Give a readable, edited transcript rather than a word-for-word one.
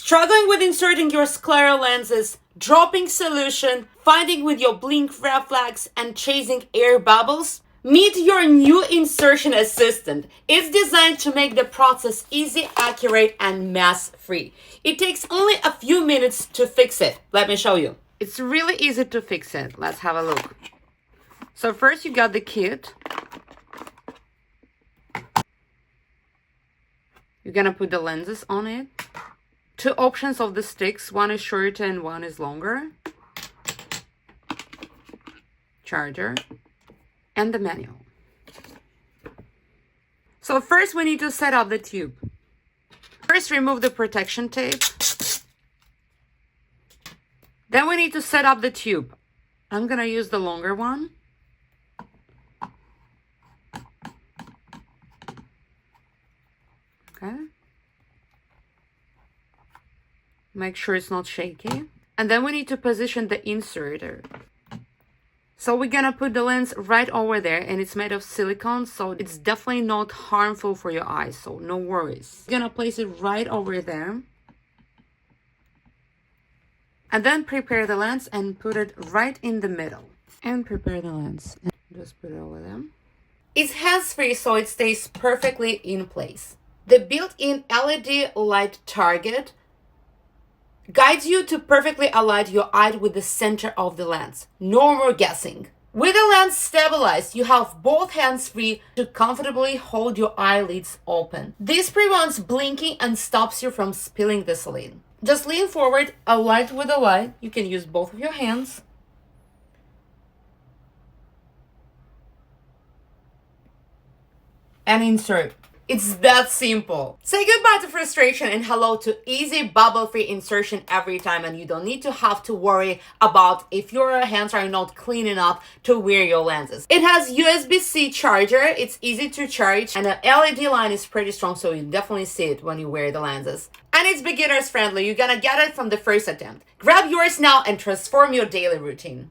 Struggling with inserting your scleral lenses, dropping solution, fighting with your blink reflex, and chasing air bubbles? Meet your new insertion assistant. It's designed to make the process easy, accurate, and mess-free. It takes only a few minutes to fix it. Let me show you. It's really easy to fix it. Let's have a look. So first you got the kit. You're gonna put the lenses on it. Two options of the sticks. One is shorter and one is longer. Charger. And the manual. So first we need to set up the tube. First remove the protection tape. Then we need to set up the tube. I'm gonna use the longer one. Okay. Make sure it's not shaky. And then we need to position the inserter. So we're gonna put the lens right over there, and it's made of silicone, so it's definitely not harmful for your eyes, so no worries. We're gonna place it right over there. And then prepare the lens and put it right in the middle. And prepare the lens. And just put it over there. It's hands-free, so it stays perfectly in place. The built-in LED light target guides you to perfectly align your eye with the center of the lens. No more guessing. With the lens stabilized, you have both hands free to comfortably hold your eyelids open. This prevents blinking and stops you from spilling the saline. Just lean forward, align with the light. You can use both of your hands. And insert. It's that simple. Say goodbye to frustration and hello to easy bubble-free insertion every time, and you don't need to have to worry about if your hands are not clean enough to wear your lenses. It has USB-C charger, it's easy to charge, and the LED line is pretty strong, so you definitely see it when you wear the lenses. And it's beginners friendly, you're gonna get it from the first attempt. Grab yours now and transform your daily routine.